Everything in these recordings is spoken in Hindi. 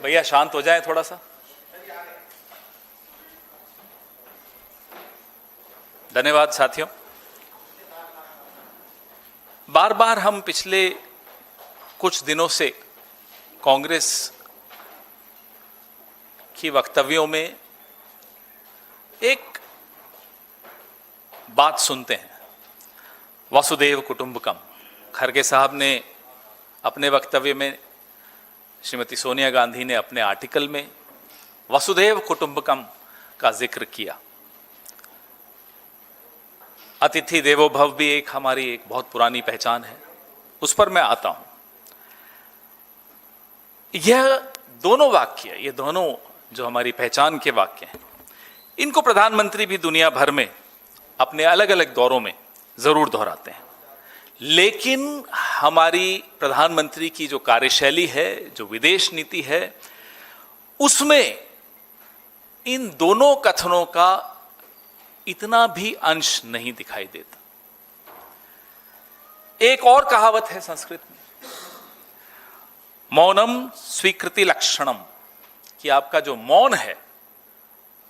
भैया शांत हो जाएं थोड़ा सा। धन्यवाद साथियों। बार बार हम पिछले कुछ दिनों से कांग्रेस की वक्तव्यों में एक बात सुनते हैं, वसुधैव कुटुंबकम। खरगे साहब ने अपने वक्तव्य में, श्रीमती सोनिया गांधी ने अपने आर्टिकल में वसुधैव कुटुंबकम का जिक्र किया। अतिथि देवो भव भी एक हमारी एक बहुत पुरानी पहचान है, उस पर मैं आता हूं। यह दोनों वाक्य, ये दोनों जो हमारी पहचान के वाक्य हैं, इनको प्रधानमंत्री भी दुनिया भर में अपने अलग अलग दौरों में जरूर दोहराते हैं, लेकिन हमारी प्रधानमंत्री की जो कार्यशैली है, जो विदेश नीति है, उसमें इन दोनों कथनों का इतना भी अंश नहीं दिखाई देता। एक और कहावत है संस्कृत में, मौनम स्वीकृति लक्षणम, कि आपका जो मौन है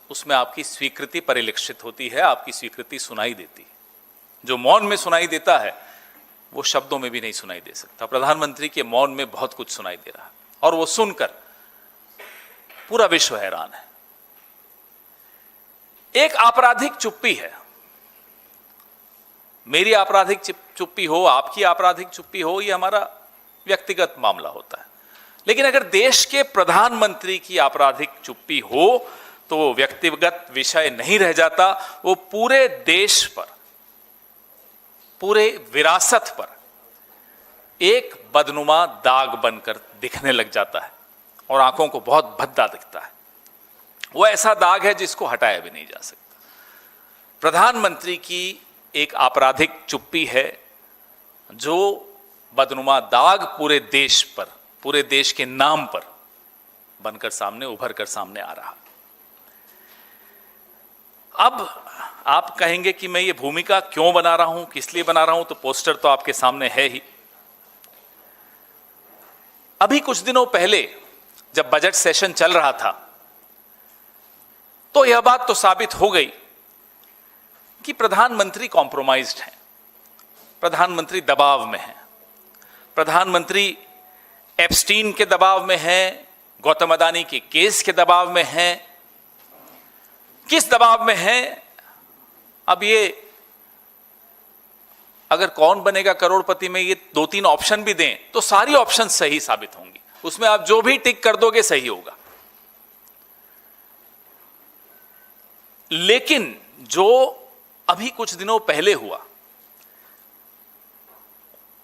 उसमें आपकी स्वीकृति परिलक्षित होती है, आपकी स्वीकृति सुनाई देती है। जो मौन में सुनाई देता है वो शब्दों में भी नहीं सुनाई दे सकता। प्रधानमंत्री के मौन में बहुत कुछ सुनाई दे रहा है और वो सुनकर पूरा विश्व हैरान है। एक आपराधिक चुप्पी है, मेरी आपराधिक चुप्पी हो, आपकी आपराधिक चुप्पी हो, ये हमारा व्यक्तिगत मामला होता है। लेकिन अगर देश के प्रधानमंत्री की आपराधिक चुप्पी हो तो वो व्यक्तिगत विषय नहीं रह जाता, वो पूरे देश पर, पूरे विरासत पर एक बदनुमा दाग बनकर दिखने लग जाता है और आंखों को बहुत भद्दा दिखता है। वो ऐसा दाग है जिसको हटाया भी नहीं जा सकता। प्रधानमंत्री की एक आपराधिक चुप्पी है जो बदनुमा दाग पूरे देश पर, पूरे देश के नाम पर बनकर सामने, उभर कर सामने आ रहा। अब आप कहेंगे कि मैं ये भूमिका क्यों बना रहा हूं, किस लिए बना रहा हूं, तो पोस्टर तो आपके सामने है ही। अभी कुछ दिनों पहले जब बजट सेशन चल रहा था तो यह बात तो साबित हो गई कि प्रधानमंत्री कॉम्प्रोमाइज्ड हैं, प्रधानमंत्री दबाव में हैं, प्रधानमंत्री एप्स्टीन के दबाव में हैं, गौतम अदानी के केस के दबाव में हैं। किस दबाव में हैं? अब ये अगर कौन बनेगा करोड़पति में ये 2-3 ऑप्शन भी दें तो सारी ऑप्शन सही साबित होंगी, उसमें आप जो भी टिक कर दोगे सही होगा। लेकिन जो अभी कुछ दिनों पहले हुआ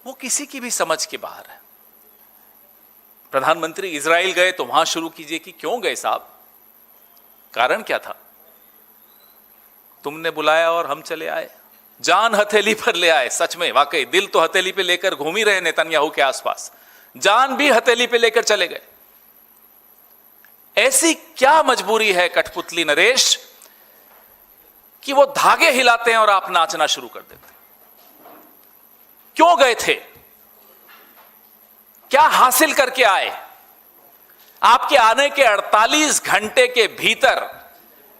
वो किसी की भी समझ के बाहर है। प्रधानमंत्री इजराइल गए तो वहां शुरू कीजिए कि क्यों गए साहब, कारण क्या था? तुमने बुलाया और हम चले आए, जान हथेली पर ले आए। सच में, वाकई दिल तो हथेली पे लेकर घूम ही रहे नेतन्याहू के आसपास, जान भी हथेली पे लेकर चले गए। ऐसी क्या मजबूरी है कठपुतली नरेश कि वो धागे हिलाते हैं और आप नाचना शुरू कर देते हैं? क्यों गए थे? क्या हासिल करके आए? आपके आने के 48 घंटे के भीतर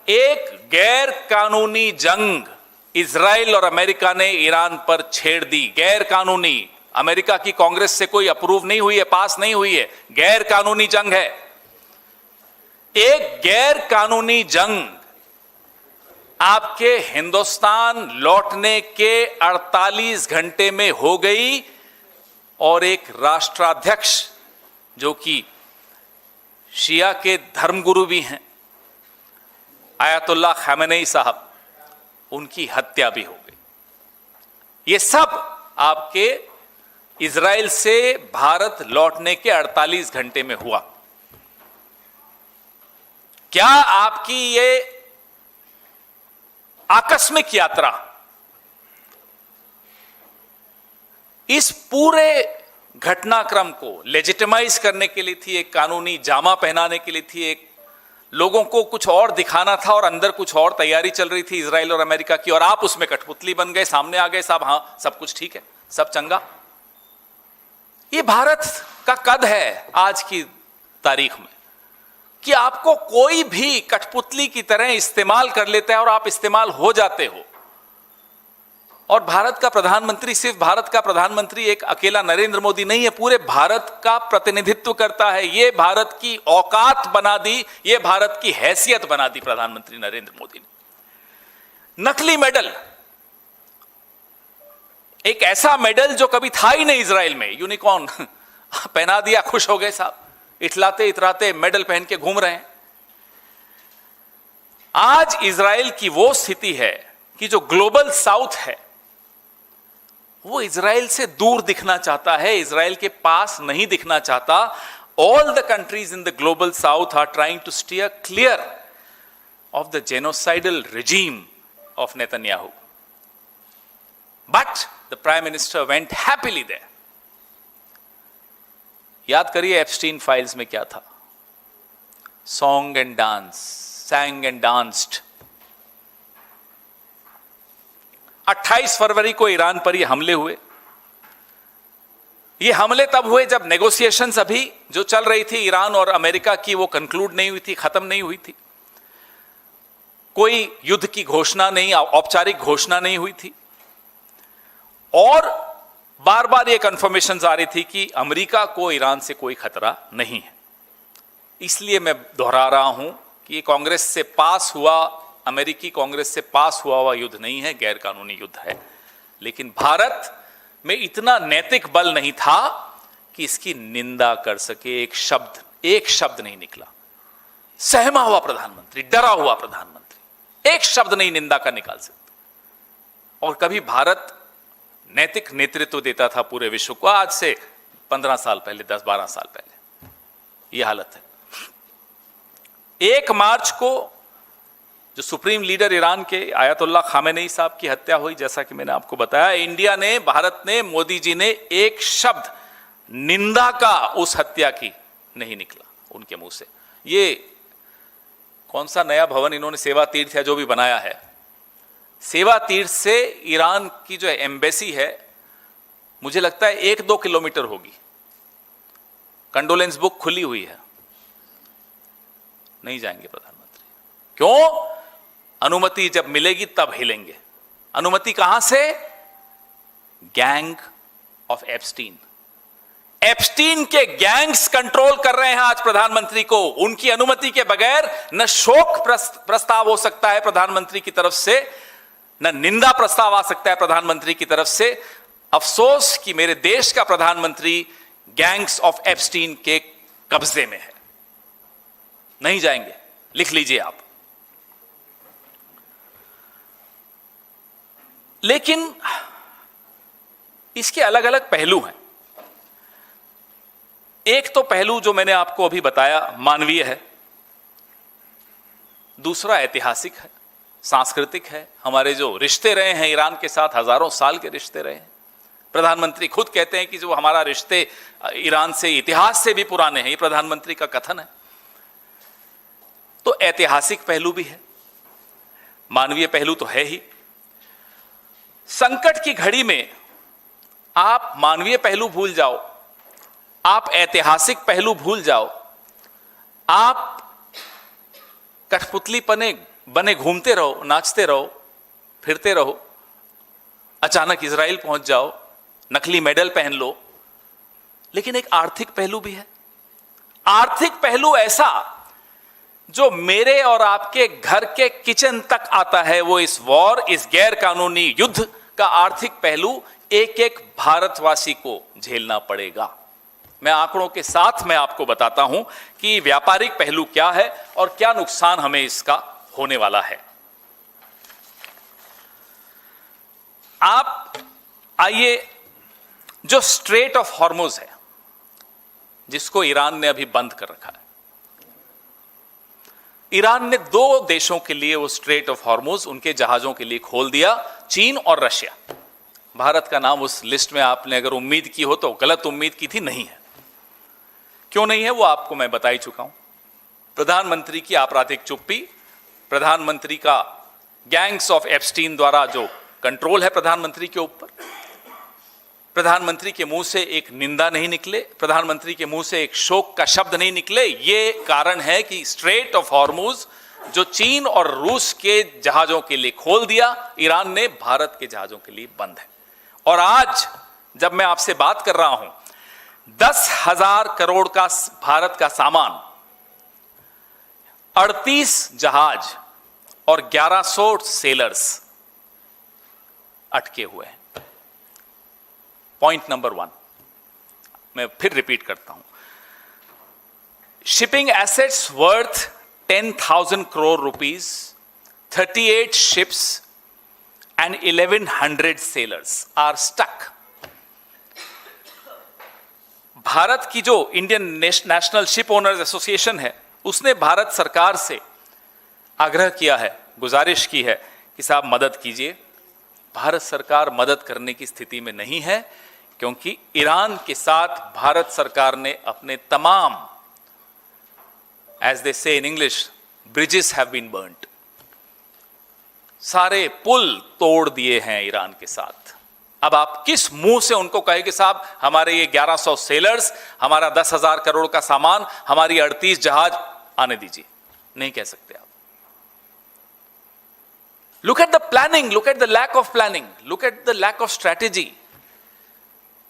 एक गैर कानूनी जंग इजराइल और अमेरिका ने ईरान पर छेड़ दी। गैर कानूनी, अमेरिका की कांग्रेस से कोई अप्रूव नहीं हुई है, पास नहीं हुई है, गैर कानूनी जंग है। एक गैर कानूनी जंग आपके हिंदुस्तान लौटने के 48 घंटे में हो गई और एक राष्ट्राध्यक्ष जो कि शिया के धर्मगुरु भी हैं, आयतुल्लाह खामेनेई साहब, उनकी हत्या भी हो गई। ये सब आपके इजराइल से भारत लौटने के 48 घंटे में हुआ। क्या आपकी ये आकस्मिक यात्रा इस पूरे घटनाक्रम को लेजिटिमाइज करने के लिए थी, एक कानूनी जामा पहनाने के लिए थी, एक लोगों को कुछ और दिखाना था और अंदर कुछ और तैयारी चल रही थी इजराइल और अमेरिका की, और आप उसमें कठपुतली बन गए, सामने आ गए साहब, हाँ सब कुछ ठीक है, सब चंगा। ये भारत का कद है आज की तारीख में। कि आपको कोई भी कठपुतली की तरह इस्तेमाल कर लेता है और आप इस्तेमाल हो जाते हो। और भारत का प्रधानमंत्री सिर्फ भारत का प्रधानमंत्री एक अकेला नरेंद्र मोदी नहीं है, पूरे भारत का प्रतिनिधित्व करता है। ये भारत की औकात बना दी, ये भारत की हैसियत बना दी प्रधानमंत्री नरेंद्र मोदी ने। नकली मेडल, एक ऐसा मेडल जो कभी था ही नहीं इजराइल में, यूनिकॉर्न पहना दिया, खुश हो गए साहब, इतलाते इतराते मेडल पहन के घूम रहे हैं। आज इजराइल की वो स्थिति है कि जो ग्लोबल साउथ है वो इजराइल से दूर दिखना चाहता है, इजराइल के पास नहीं दिखना चाहता। All the countries in the global south are trying to steer clear of the genocidal regime of Netanyahu. But the Prime Minister went happily there. याद करिए एप्स्टीन फाइल्स में क्या था, song and dance, sang and danced। 28 फरवरी को ईरान पर ये हमले हुए। ये हमले तब हुए जब नेगोशिएशंस अभी जो चल रही थी ईरान और अमेरिका की, वो कंक्लूड नहीं हुई थी, खत्म नहीं हुई थी, कोई युद्ध की घोषणा नहीं, औपचारिक घोषणा नहीं हुई थी। और बार बार ये कंफर्मेशन आ रही थी कि अमेरिका को ईरान से कोई खतरा नहीं है। इसलिए मैं दोहरा रहा हूं कि कांग्रेस से पास हुआ, अमेरिकी कांग्रेस से पास हुआ युद्ध नहीं है, गैर कानूनी युद्ध है। लेकिन भारत में इतना नैतिक बल नहीं था कि इसकी निंदा कर सके। एक शब्द नहीं निकला। सहमा हुआ प्रधानमंत्री, डरा हुआ प्रधानमंत्री, एक शब्द नहीं निंदा का निकाल सकता। और कभी भारत नैतिक नेतृत्व देता था पूरे विश्व को, आज से 15 साल पहले, 10-12 साल पहले यह हालत है। 1 मार्च को जो सुप्रीम लीडर ईरान के आयतुल्लाह खामेनेई साहब की हत्या हुई, जैसा कि मैंने आपको बताया, इंडिया ने, भारत ने, मोदी जी ने एक शब्द निंदा का उस हत्या की नहीं निकला उनके मुंह से। ये कौन सा नया भवन इन्होंने सेवा तीर्थ या जो भी बनाया है, सेवा तीर्थ से ईरान की जो एम्बेसी है, मुझे लगता है 1-2 किलोमीटर होगी। कंडोलेंस बुक खुली हुई है, नहीं जाएंगे प्रधानमंत्री। क्यों? अनुमति जब मिलेगी तब हिलेंगे। अनुमति कहां से? Gang of Epstein. एप्स्टीन के गैंग्स कंट्रोल कर रहे हैं आज प्रधानमंत्री को। उनकी अनुमति के बगैर न शोक प्रस्ताव हो सकता है प्रधानमंत्री की तरफ से, न निंदा प्रस्ताव आ सकता है प्रधानमंत्री की तरफ से। अफसोस कि मेरे देश का प्रधानमंत्री गैंग्स ऑफ एप्स्टीन के कब्जे में है। नहीं जाएंगे, लिख लीजिए आप। लेकिन इसके अलग अलग पहलू हैं। एक तो पहलू जो मैंने आपको अभी बताया मानवीय है, दूसरा ऐतिहासिक है, सांस्कृतिक है। हमारे जो रिश्ते रहे हैं ईरान के साथ, हजारों साल के रिश्ते रहे हैं। प्रधानमंत्री खुद कहते हैं कि जो हमारा रिश्ते ईरान से इतिहास से भी पुराने हैं, ये प्रधानमंत्री का कथन है। तो ऐतिहासिक पहलू भी है, मानवीय पहलू तो है ही। संकट की घड़ी में आप मानवीय पहलू भूल जाओ, आप ऐतिहासिक पहलू भूल जाओ, आप कठपुतली बने घूमते रहो, नाचते रहो, फिरते रहो, अचानक इजराइल पहुंच जाओ, नकली मेडल पहन लो। लेकिन एक आर्थिक पहलू भी है। आर्थिक पहलू ऐसा जो मेरे और आपके घर के किचन तक आता है, वो इस वॉर, इस गैर कानूनी युद्ध का आर्थिक पहलू एक एक भारतवासी को झेलना पड़ेगा। मैं आंकड़ों के साथ मैं आपको बताता हूं कि व्यापारिक पहलू क्या है और क्या नुकसान हमें इसका होने वाला है। आप आइए, जो स्ट्रेट ऑफ हॉर्मुज है, जिसको ईरान ने अभी बंद कर रखा है, ईरान ने 2 देशों के लिए वो स्ट्रेट ऑफ हॉर्मुज उनके जहाजों के लिए खोल दिया, चीन और रशिया। भारत का नाम उस लिस्ट में आपने अगर उम्मीद की हो तो गलत उम्मीद की थी, नहीं है। क्यों नहीं है वो आपको मैं बता ही चुका हूं। प्रधानमंत्री की आपराधिक चुप्पी, प्रधानमंत्री का गैंग्स ऑफ एप्स्टीन द्वारा जो कंट्रोल है प्रधानमंत्री के ऊपर, प्रधानमंत्री के मुंह से एक निंदा नहीं निकले, प्रधानमंत्री के मुंह से एक शोक का शब्द नहीं निकले। ये कारण है कि स्ट्रेट ऑफ हॉर्मुज जो चीन और रूस के जहाजों के लिए खोल दिया, ईरान ने भारत के जहाजों के लिए बंद है। और आज जब मैं आपसे बात कर रहा हूं, 10,000 करोड़ का भारत का सामान, 38 जहाज और 1100 सेलर्स अटके हुए हैं। पॉइंट नंबर 1 मैं फिर रिपीट करता हूं, shipping assets worth 10,000 crore rupees, 38 ships and 1,100 sailors are stuck. Bharat की जो Indian national ship owners association है, उसने भारत सरकार से आग्रह किया है, गुजारिश की है कि साहब मदद कीजिए। भारत सरकार मदद करने की स्थिति में नहीं है, क्योंकि ईरान के साथ भारत सरकार ने अपने तमाम, as they say in English, bridges have been burnt. सारे पुल तोड़ दिए हैं ईरान के साथ। अब आप किस मुंह से उनको कहे कि साहब हमारे ये 1100 सेलर्स, हमारा 10,000 करोड़ का सामान, हमारी 38 जहाज आने दीजिए? नहीं कह सकते आप। Look at the planning, look at the lack of planning, look at the lack of strategy.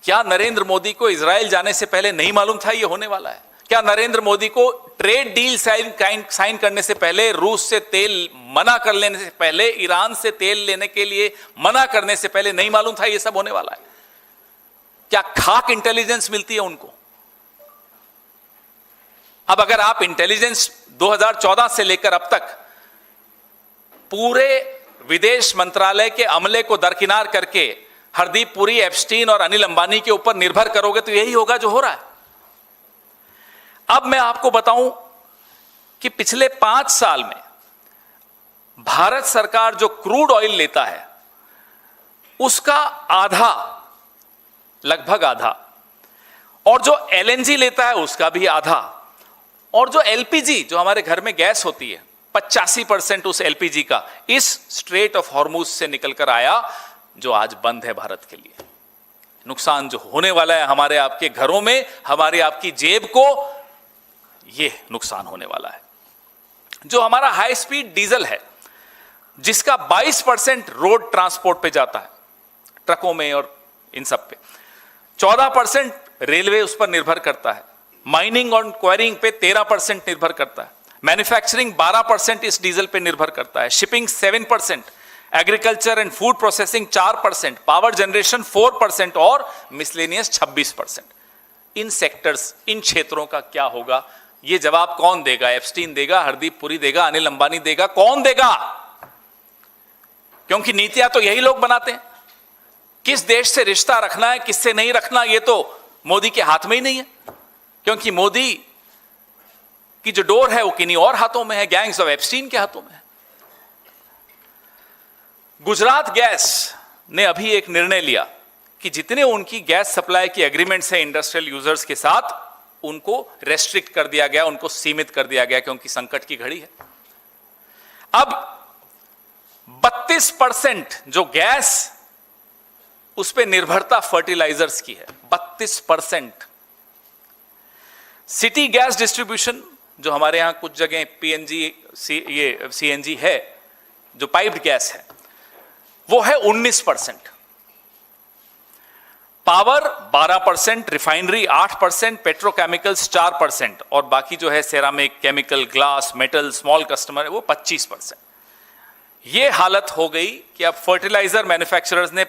क्या नरेंद्र मोदी को इजराइल जाने से पहले नहीं मालूम था ये होने वाला है? क्या नरेंद्र मोदी को ट्रेड डील साइन करने से पहले, रूस से तेल मना कर लेने से पहले, ईरान से तेल लेने के लिए मना करने से पहले नहीं मालूम था ये सब होने वाला है? क्या खाक इंटेलिजेंस मिलती है उनको? अब अगर आप इंटेलिजेंस 2014 से लेकर अब तक पूरे विदेश मंत्रालय के अमले को दरकिनार करके हरदीप पुरी, एप्स्टीन और अनिल अंबानी के ऊपर निर्भर करोगे तो यही होगा जो हो रहा है। अब मैं आपको बताऊं कि पिछले 5 साल में भारत सरकार जो क्रूड ऑयल लेता है उसका आधा, लगभग आधा, और जो एलएनजी लेता है उसका भी आधा, और जो एलपीजी, जो हमारे घर में गैस होती है, 85% उस एलपीजी का इस स्ट्रेट ऑफ हॉर्मुज से निकलकर आया, जो आज बंद है भारत के लिए। नुकसान जो होने वाला है हमारे आपके घरों में, हमारे आपकी जेब को, ये नुकसान होने वाला है। जो हमारा हाई स्पीड डीजल है, जिसका 22% रोड ट्रांसपोर्ट पे जाता है, ट्रकों में और इन सब पे, 14% रेलवे उस पर निर्भर करता है, माइनिंग और क्वायरिंग पे 13% निर्भर करता है, मैन्युफैक्चरिंग 12% इस डीजल पे निर्भर करता है, shipping 7%, agriculture and food processing 4%, power generation 4% और मिसलेनियस 26%। इन सेक्टर्स, इन क्षेत्रों का क्या होगा, ये जवाब कौन देगा? एप्स्टीन देगा, हरदीप पुरी देगा, अनिल अंबानी देगा? कौन देगा? क्योंकि नीतियां तो यही लोग बनाते हैं। किस देश से रिश्ता रखना है, किससे नहीं रखना, ये तो मोदी के हाथ में ही नहीं है, क्योंकि मोदी की जो डोर है वो किन्हीं और हाथों में है, गैंग्स ऑफ एप्स्टीन के हाथों में है। गुजरात गैस ने अभी एक निर्णय लिया कि जितने उनकी गैस सप्लाई की एग्रीमेंट्स है इंडस्ट्रियल यूजर्स के साथ, उनको रेस्ट्रिक्ट कर दिया गया, उनको सीमित कर दिया गया, क्योंकि संकट की घड़ी है। अब 32% जो गैस, उस पे निर्भरता फर्टिलाइजर्स की है, 32%। सिटी गैस डिस्ट्रीब्यूशन, जो हमारे यहां कुछ जगह पीएनजी, ये सीएनजी है, जो पाइप्ड गैस है, वो है 19%। पावर 12%, रिफाइनरी 8%, पेट्रोकेमिकल्स 4%, और बाकी जो है ceramic, chemical, glass, metal, small customer है, वो 25%। ये हालत हो गई कि अब फर्टिलाइजर मैन्युफैक्चरर्स ने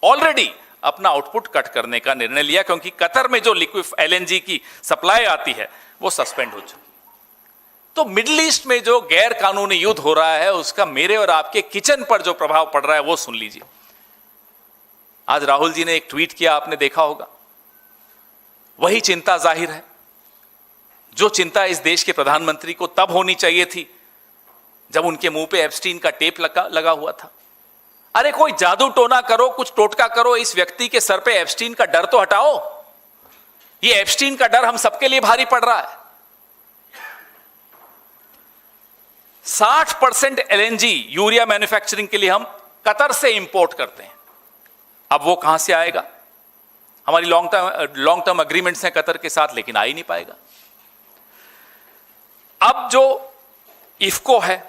ऑलरेडी अपना आउटपुट कट करने का निर्णय लिया, क्योंकि कतर में जो लिक्विड एलएनजी की सप्लाई आती है वो सस्पेंड हो चुकी। तो मिडिल ईस्ट में जो गैर कानूनी युद्ध हो रहा है, उसका मेरे और आपके किचन पर जो प्रभाव पड़ रहा है वो सुन लीजिए। आज राहुल जी ने एक ट्वीट किया, आपने देखा होगा। वही चिंता जाहिर है जो चिंता इस देश के प्रधानमंत्री को तब होनी चाहिए थी जब उनके मुंह पे एप्स्टीन का टेप लगा हुआ था। अरे कोई जादू टोना करो, कुछ टोटका करो, इस व्यक्ति के सर पे एप्स्टीन का डर तो हटाओ। ये एप्स्टीन का डर हम सबके लिए भारी पड़ रहा है। 60% एलएनजी यूरिया मैन्युफैक्चरिंग के लिए हम कतर से इंपोर्ट करते हैं। अब वो कहां से आएगा? हमारी लॉन्ग टर्म अग्रीमेंट्स हैं कतर के साथ, लेकिन आ ही नहीं पाएगा। अब जो इफको है,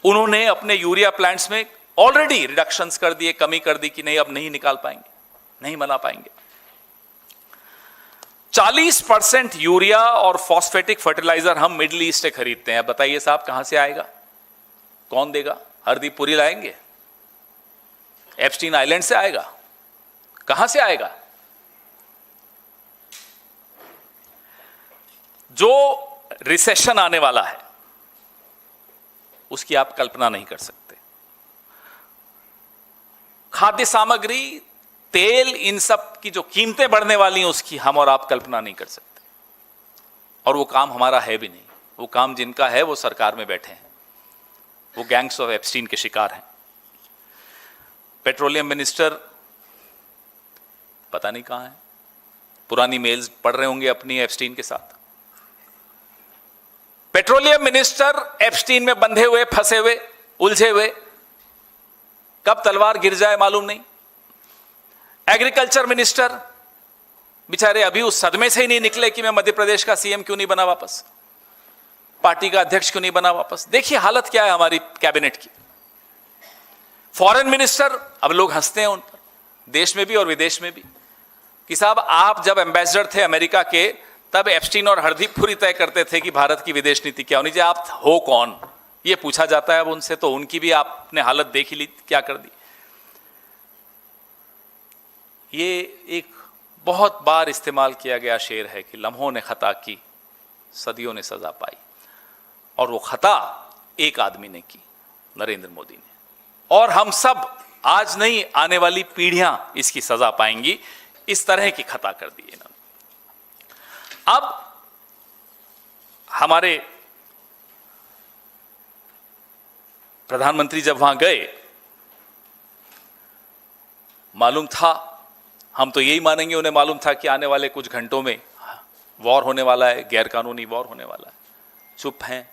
उन्होंने अपने यूरिया प्लांट्स में ऑलरेडी रिडक्शंस कर दिए, कमी कर दी कि नहीं अब नहीं निकाल पाएंगे, नहीं बना पाएंगे। 40% यूरिया और फॉस्फेटिक फर्टिलाइजर हम मिडिल ईस्ट से खरीदते हैं। बताइए साहब कहां से आएगा, कौन देगा? हरदीप पुरी लाएंगे? एप्स्टीन आइलैंड से आएगा? कहां से आएगा? जो रिसेशन आने वाला है उसकी आप कल्पना नहीं कर सकते। खाद्य सामग्री, तेल, इन सब की जो कीमतें बढ़ने वाली हैं उसकी हम और आप कल्पना नहीं कर सकते। और वो काम हमारा है भी नहीं। वो काम जिनका है वो सरकार में बैठे हैं, वो गैंग्स ऑफ एप्स्टीन के शिकार हैं। पेट्रोलियम मिनिस्टर पता नहीं कहां है, पुरानी मेल्स पढ़ रहे होंगे अपनी एप्स्टीन के साथ। पेट्रोलियम मिनिस्टर एप्स्टीन में बंधे हुए, फंसे हुए, उलझे हुए, कब तलवार गिर जाए मालूम नहीं। एग्रीकल्चर मिनिस्टर बेचारे अभी उस सदमे से ही नहीं निकले कि मैं मध्य प्रदेश का सीएम क्यों नहीं बना वापस, पार्टी का अध्यक्ष क्यों नहीं बना वापस। देखिए हालत क्या है हमारी कैबिनेट की। फॉरेन मिनिस्टर, अब लोग हंसते हैं उन पर, देश में भी और विदेश में भी, कि साहब आप जब एम्बेसडर थे अमेरिका के तब एप्स्टीन और हरदीप पुरी तय करते थे कि भारत की विदेश नीति क्या होनी चाहिए, आप हो कौन, ये पूछा जाता है अब उनसे। तो उनकी भी आपने हालत देख ही ली क्या कर दी। ये एक बहुत बार इस्तेमाल किया गया शेर है कि लम्हों ने खता की, सदियों ने सजा पाई। और वो खता एक आदमी ने की, नरेंद्र मोदी ने। और हम सब आज नहीं, आने वाली पीढ़ियां इसकी सजा पाएंगी। इस तरह की खता कर दी इन्होंने। अब हमारे प्रधानमंत्री जब वहां गए, मालूम था, हम तो यही मानेंगे उन्हें मालूम था कि आने वाले कुछ घंटों में वॉर होने वाला है, गैरकानूनी वॉर होने वाला है। चुप हैं।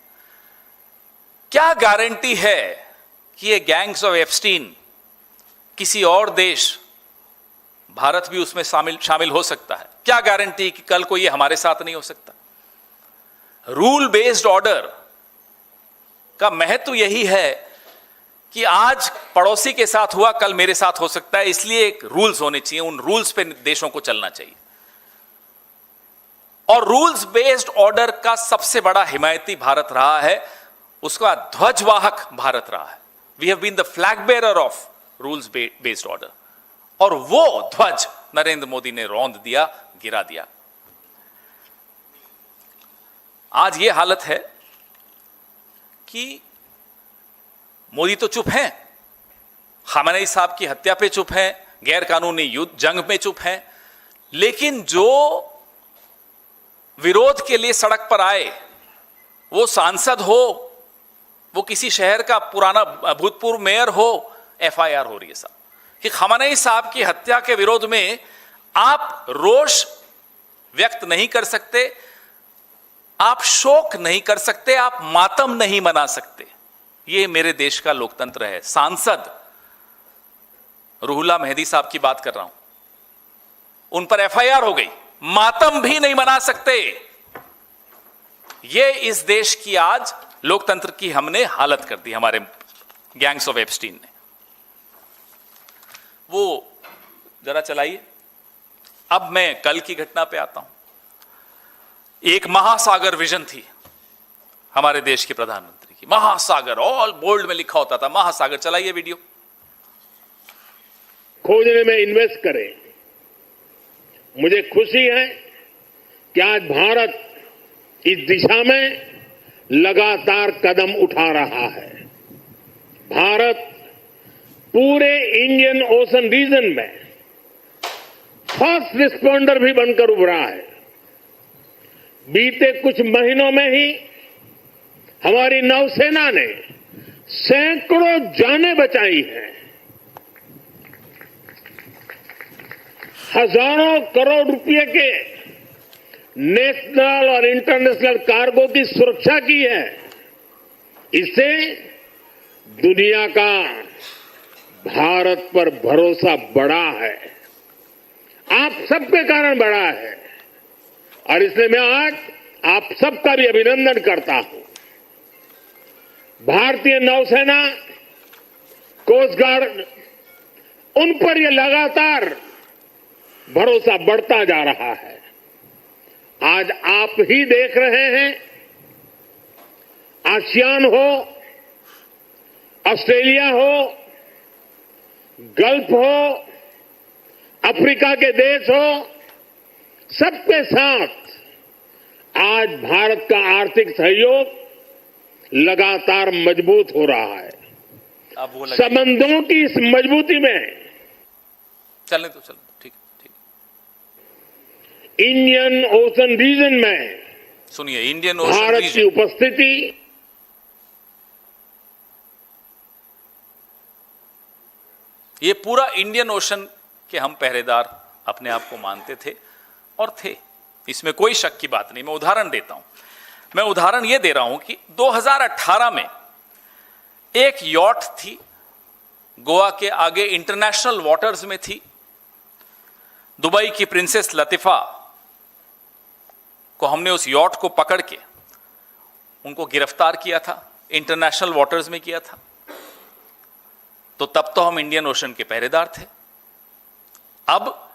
क्या गारंटी है कि ये गैंग्स ऑफ एप्स्टीन किसी और देश, भारत भी उसमें शामिल हो सकता है? क्या गारंटी कि कल को ये हमारे साथ नहीं हो सकता? रूल बेस्ड ऑर्डर का महत्व यही है कि आज पड़ोसी के साथ हुआ, कल मेरे साथ हो सकता है। इसलिए एक रूल्स होने चाहिए, उन रूल्स पे देशों को चलना चाहिए। और रूल्स बेस्ड ऑर्डर का सबसे बड़ा हिमायती भारत रहा है, उसका ध्वजवाहक भारत रहा है। We have been the flag bearer of rules based order. और वो ध्वज नरेंद्र मोदी ने रौंद दिया, गिरा दिया। आज ये हालत है कि मोदी तो चुप हैं, खामेनेई साहब की हत्या पे चुप हैं, गैर कानूनी युद्ध जंग में चुप हैं, लेकिन जो विरोध के लिए सड़क पर आए, वो सांसद हो, वो किसी शहर का पुराना भूतपूर्व मेयर हो, एफआईआर हो रही है साहब कि खामेनेई साहब की हत्या के विरोध में आप रोष व्यक्त नहीं कर सकते, आप शोक नहीं कर सकते, आप मातम नहीं मना सकते। ये मेरे देश का लोकतंत्र है। सांसद रूहुल्लाह मेहदी साहब की बात कर रहा हूं, उन पर एफआईआर हो गई, मातम भी नहीं मना सकते। ये इस देश की आज लोकतंत्र की हमने हालत कर दी, हमारे गैंग्स ऑफ एप्स्टीन ने। वो जरा चलाइए। अब मैं कल की घटना पे आता हूं। एक महासागर विजन थी हमारे देश के प्रधानमंत्री की, महासागर, ऑल बोल्ड में लिखा होता था महासागर। चलाइए वीडियो। खोजने में इन्वेस्ट करें। मुझे खुशी है कि आज भारत इस दिशा में लगातार कदम उठा रहा है। भारत पूरे इंडियन ओशन रीजन में फर्स्ट रिस्पॉन्डर भी बनकर उभरा है। बीते कुछ महीनों में ही हमारी नौसेना ने सैकड़ों जानें बचाई हैं, हजारों करोड़ रुपए के नेशनल और इंटरनेशनल कार्गो की सुरक्षा की है। इससे दुनिया का भारत पर भरोसा बढ़ा है। आप सबके कारण बढ़ा है और इसलिए मैं आज आप सबका भी अभिनंदन करता हूं। भारतीय नौसेना, कोस्ट गार्ड, उन पर यह लगातार भरोसा बढ़ता जा रहा है। आज आप ही देख रहे हैं, आसियान हो, ऑस्ट्रेलिया हो, गल्फ हो, अफ्रीका के देश हो, सबके साथ आज भारत का आर्थिक सहयोग लगातार मजबूत हो रहा है। अब वो संबंधों की इस मजबूती में चलने तो ठीक ठीक। इंडियन ओशन रीजन में सुनिए, इंडियन ओशन भारत की रीजन, उपस्थिति ये पूरा इंडियन ओशन के हम पहरेदार अपने आप को मानते थे और थे, इसमें कोई शक की बात नहीं। मैं उदाहरण देता हूं। मैं उदाहरण ये दे रहा हूं कि 2018 में एक यॉट थी, गोवा के आगे इंटरनेशनल वाटर्स में थी। दुबई की प्रिंसेस लतीफा को हमने उस यॉट को पकड़ के उनको गिरफ्तार किया था, इंटरनेशनल वाटर्स में किया था। तो तब तो हम इंडियन ओशन के पहरेदार थे। अब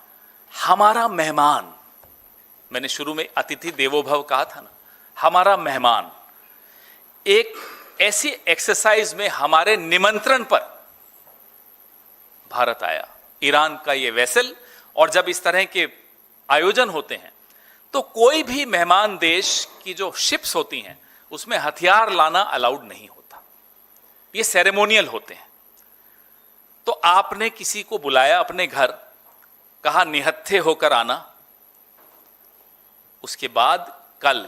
हमारा मेहमान, मैंने शुरू में अतिथि देवो भव कहा था ना, हमारा मेहमान एक ऐसी एक्सरसाइज में हमारे निमंत्रण पर भारत आया, ईरान का ये वेसल। और जब इस तरह के आयोजन होते हैं तो कोई भी मेहमान देश की जो शिप्स होती हैं उसमें हथियार लाना अलाउड नहीं होता, ये सेरेमोनियल होते हैं। तो आपने किसी को बुलाया अपने घर, कहा निहत्थे होकर आना। उसके बाद कल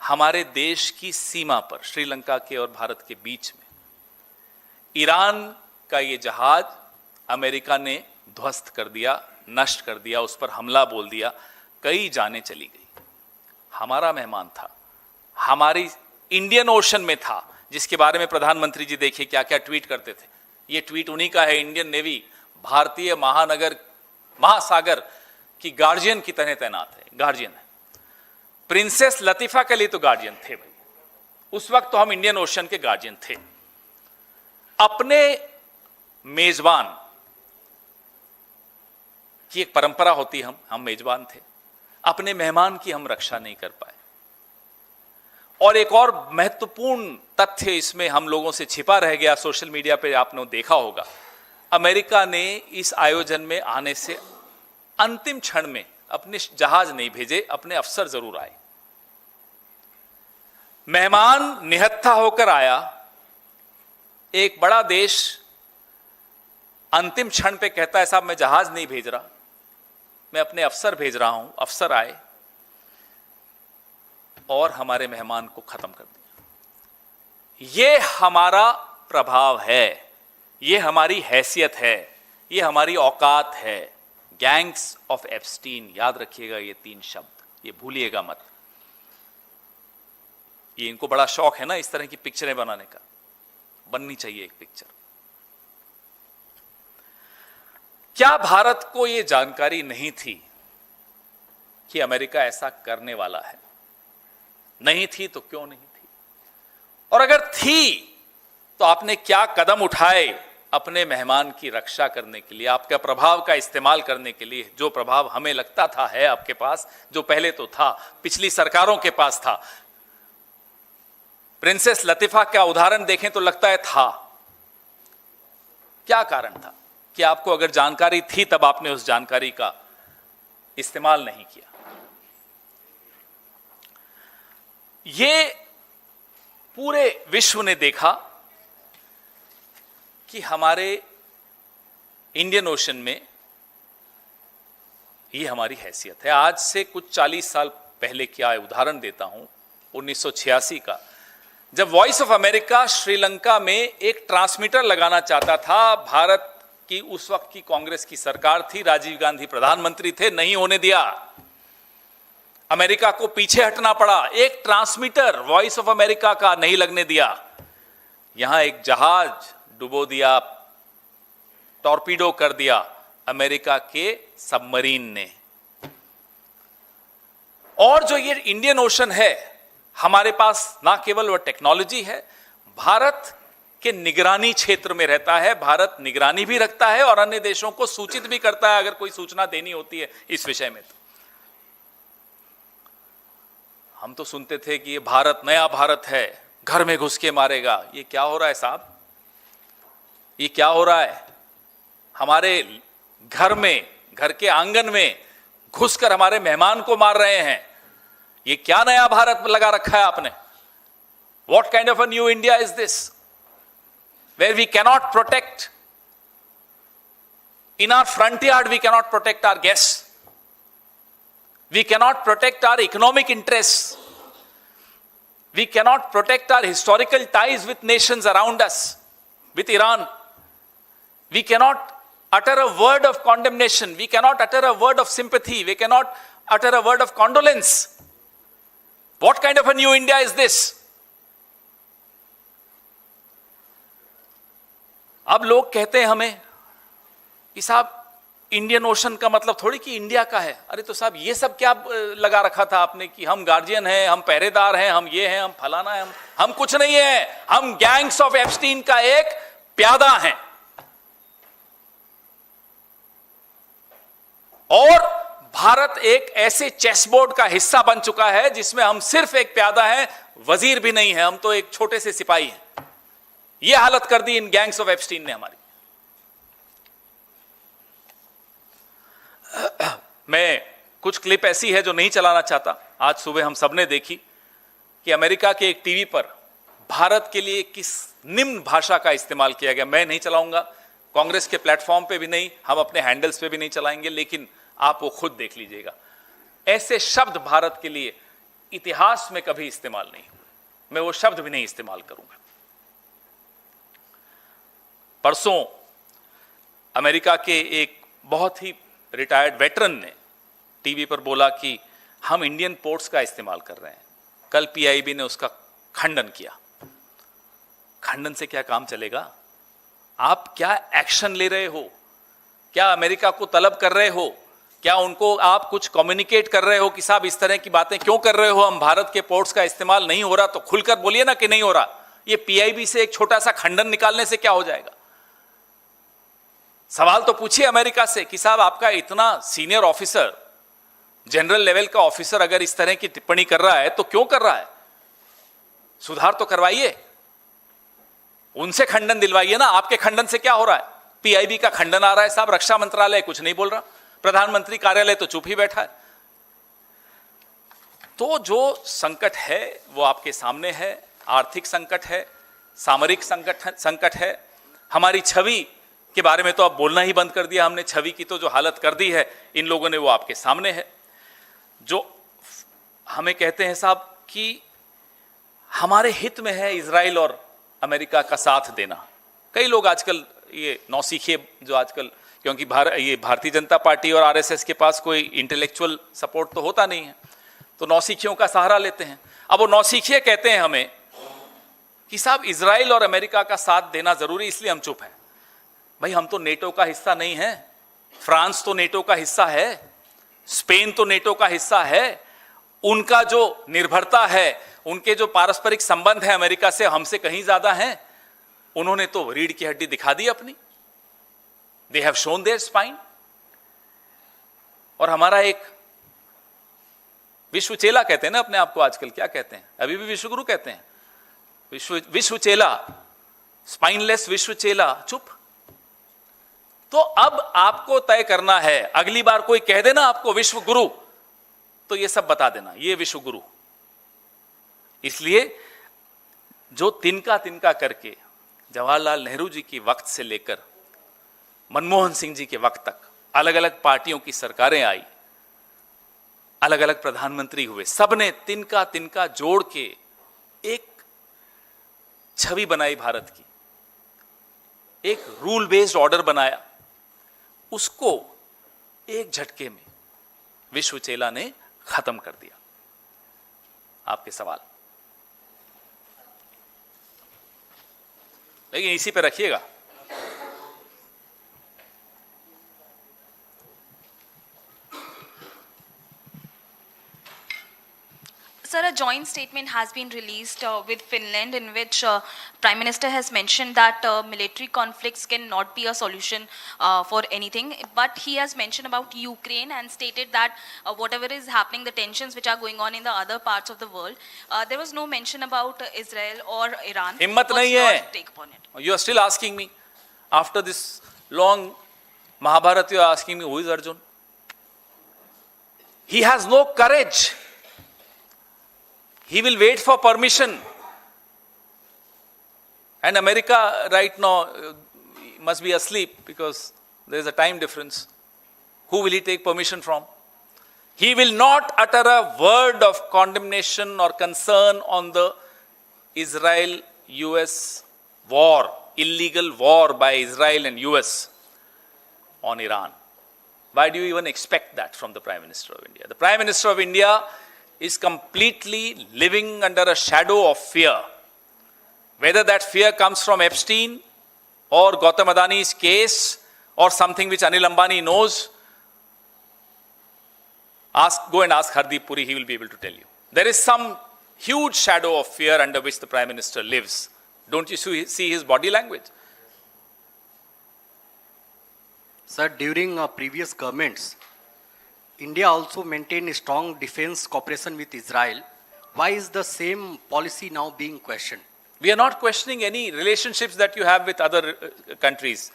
हमारे देश की सीमा पर, श्रीलंका के और भारत के बीच में, ईरान का ये जहाज अमेरिका ने ध्वस्त कर दिया, नष्ट कर दिया, उस पर हमला बोल दिया, कई जानें चली गई। हमारा मेहमान था, हमारी इंडियन ओशन में था, जिसके बारे में प्रधानमंत्री जी देखिए क्या क्या ट्वीट करते थे। ये ट्वीट उन्हीं का है। इंडियन नेवी भारतीय महासागर की गार्जियन की तरह तैनात है, गार्जियन है। प्रिंसेस लतीफा के लिए तो गार्जियन थे भाई, उस वक्त तो हम इंडियन ओशन के गार्जियन थे। अपने मेजबान की एक परंपरा होती है, हम मेजबान थे, अपने मेहमान की हम रक्षा नहीं कर पाए। और एक और महत्वपूर्ण तथ्य इसमें हम लोगों से छिपा रह गया, सोशल मीडिया पे आपने देखा होगा, अमेरिका ने इस आयोजन में आने से अंतिम क्षण में अपने जहाज नहीं भेजे, अपने अफसर जरूर आए। मेहमान निहत्था होकर आया। एक बड़ा देश अंतिम क्षण पे कहता है साहब मैं जहाज नहीं भेज रहा, मैं अपने अफसर भेज रहा हूं। अफसर आए और हमारे मेहमान को खत्म कर दिया। ये हमारा प्रभाव है, ये हमारी हैसियत है, ये हमारी औकात है। गैंग्स ऑफ एप्स्टीन, याद रखिएगा ये 3 शब्द, ये भूलिएगा मत। ये इनको बड़ा शौक है ना इस तरह की पिक्चरें बनाने का, बननी चाहिए एक पिक्चर। क्या भारत को यह जानकारी नहीं थी कि अमेरिका ऐसा करने वाला है? नहीं थी तो क्यों नहीं थी? और अगर थी तो आपने क्या कदम उठाए अपने मेहमान की रक्षा करने के लिए, आपका प्रभाव का इस्तेमाल करने के लिए? जो प्रभाव हमें लगता था है आपके पास, जो पहले तो था, पिछली सरकारों के पास था। प्रिंसेस लतीफा का उदाहरण देखें तो लगता है था। क्या कारण था कि आपको अगर जानकारी थी तब आपने उस जानकारी का इस्तेमाल नहीं किया? ये पूरे विश्व ने देखा कि हमारे इंडियन ओशन में ये हमारी हैसियत है। आज से कुछ 40 साल पहले क्या उदाहरण देता हूं, 1986 का, जब वॉइस ऑफ अमेरिका श्रीलंका में एक ट्रांसमीटर लगाना चाहता था। भारत की उस वक्त की कांग्रेस की सरकार थी, राजीव गांधी प्रधानमंत्री थे, नहीं होने दिया। अमेरिका को पीछे हटना पड़ा। एक ट्रांसमीटर वॉइस ऑफ अमेरिका का नहीं लगने दिया। यहां एक जहाज डुबो दिया, टॉर्पीडो कर दिया, अमेरिका के सबमरीन ने। और जो ये इंडियन ओशन है, हमारे पास ना केवल वह टेक्नोलॉजी है, भारत के निगरानी क्षेत्र में रहता है, भारत निगरानी भी रखता है और अन्य देशों को सूचित भी करता है अगर कोई सूचना देनी होती है इस विषय में। तो हम तो सुनते थे कि ये भारत नया भारत है, घर में घुस के मारेगा। ये क्या हो रहा है साहब? ये क्या हो रहा है? हमारे घर में, घर के आंगन में घुसकर हमारे मेहमान को मार रहे हैं। ये क्या नया भारत लगा रखा है आपने? What kind of a new India is this? Where we cannot protect, in our front yard we cannot protect our guests. We cannot protect our economic interests. We cannot protect our historical ties with nations around us, with Iran. We cannot utter a word of condemnation. We cannot utter a word of sympathy. We cannot utter a word of condolence. What kind of a new India is this? अब लोग कहते हैं हमें कि साहब इंडियन ओशन का मतलब थोड़ी कि इंडिया का है। अरे तो साहब ये सब क्या लगा रखा था आपने कि हम गार्जियन हैं, हम पहरेदार हैं, हम ये हैं, हम फलाना है। हम कुछ नहीं है, हम गैंग्स ऑफ एप्स्टीन का एक प्यादा हैं। और भारत एक ऐसे चेसबोर्ड का हिस्सा बन चुका है जिसमें हम सिर्फ एक प्यादा हैं, वजीर भी नहीं है, हम तो एक छोटे से सिपाही हैं। यह हालत कर दी इन गैंग्स ऑफ एप्स्टीन ने हमारी। मैं कुछ क्लिप ऐसी है जो नहीं चलाना चाहता। आज सुबह हम सबने देखी कि अमेरिका के एक टीवी पर भारत के लिए किस निम्न भाषा का इस्तेमाल किया गया। मैं नहीं चलाऊंगा, कांग्रेस के प्लेटफॉर्म पे भी नहीं, हम अपने हैंडल्स पे भी नहीं चलाएंगे, लेकिन आप वो खुद देख लीजिएगा। ऐसे शब्द भारत के लिए इतिहास में कभी इस्तेमाल नहीं हुए। मैं वो शब्द भी नहीं इस्तेमाल करूंगा। परसों अमेरिका के एक बहुत ही रिटायर्ड वेटरन ने टीवी पर बोला कि हम इंडियन पोर्ट्स का इस्तेमाल कर रहे हैं। कल पीआईबी ने उसका खंडन किया। खंडन से क्या काम चलेगा? आप क्या एक्शन ले रहे हो? क्या अमेरिका को तलब कर रहे हो? क्या उनको आप कुछ कम्युनिकेट कर रहे हो कि साहब इस तरह की बातें क्यों कर रहे हो? हम भारत के पोर्ट्स का इस्तेमाल नहीं हो रहा तो खुलकर बोलिए ना कि नहीं हो रहा। ये पीआईबी से एक छोटा सा खंडन निकालने से क्या हो जाएगा? सवाल तो पूछिए अमेरिका से कि साहब आपका इतना सीनियर ऑफिसर, जनरल लेवल का ऑफिसर अगर इस तरह की टिप्पणी कर रहा है तो क्यों कर रहा है? सुधार तो करवाइए, उनसे खंडन दिलवाइए ना। आपके खंडन से क्या हो रहा है? पीआईबी का खंडन आ रहा है साहब, रक्षा मंत्रालय कुछ नहीं बोल रहा, प्रधानमंत्री कार्यालय तो चुप ही बैठा है। तो जो संकट है वो आपके सामने है। आर्थिक संकट है, सामरिक संकट है। हमारी छवि के बारे में तो अब बोलना ही बंद कर दिया हमने। छवि की तो जो हालत कर दी है इन लोगों ने वो आपके सामने है। जो हमें कहते हैं साहब कि हमारे हित में है इजराइल और अमेरिका का साथ देना। कई लोग आजकल ये नौसीखिए जो आजकल, क्योंकि ये भारतीय जनता पार्टी और आरएसएस के पास कोई इंटेलेक्चुअल सपोर्ट तो होता नहीं है, तो नौसीखियों का सहारा लेते हैं। अब वो नौसीखिए कहते हैं हमें कि साहब इजराइल और अमेरिका का साथ देना जरूरी, इसलिए हम चुप हैं। भाई हम तो नेटो का हिस्सा नहीं है। फ्रांस तो नेटो का हिस्सा है, स्पेन तो नेटो का हिस्सा है। उनका जो निर्भरता है, उनके जो पारस्परिक संबंध है अमेरिका से, हमसे कहीं ज्यादा हैं। उन्होंने तो रीढ़ की हड्डी दिखा दी अपनी। They have shown their spine. और हमारा एक विश्व चेला कहते हैं ना अपने आप को आजकल, क्या कहते हैं? अभी भी विश्वगुरु कहते हैं। विश्व चेला, स्पाइनलेस विश्व चेला, चुप। तो अब आपको तय करना है, अगली बार कोई कह देना आपको विश्व गुरु, तो ये सब बता देना ये विश्व गुरु। इसलिए जो तिनका तिनका करके जवाहरलाल नेहरू जी के वक्त से लेकर मनमोहन सिंह जी के वक्त तक अलग अलग पार्टियों की सरकारें आई, अलग अलग प्रधानमंत्री हुए, सबने तिनका तिनका जोड़ के एक छवि बनाई भारत की, एक रूल बेस्ड ऑर्डर बनाया। उसको एक झटके में विश्व चेला ने खत्म कर दिया। आपके सवाल, लेकिन इसी पे रखिएगा। Sir, a joint statement has been released with Finland in which Prime Minister has mentioned that military conflicts cannot be a solution for anything. But he has mentioned about Ukraine and stated that whatever is happening, the tensions which are going on in the other parts of the world, there was no mention about Israel or Iran. हिम्मत What's नहीं your है. take upon it? You are still asking me after this long Mahabharata. You are asking me who is Arjun? He has no courage. He will wait for permission. And America right now must be asleep because there is a time difference. Who will he take permission from? He will not utter a word of condemnation or concern on the Israel-US war, illegal war by Israel and US on Iran. Why do you even expect that from the Prime Minister of India? The Prime Minister of India is completely living under a shadow of fear. Whether that fear comes from Epstein or Gautam Adani's case or something which Anil Ambani knows, go and ask Hardeep Puri, he will be able to tell you. There is some huge shadow of fear under which the Prime Minister lives. Don't you see his body language? Sir, during previous governments, India also maintained a strong defense cooperation with Israel. Why is the same policy now being questioned? We are not questioning any relationships that you have with other countries.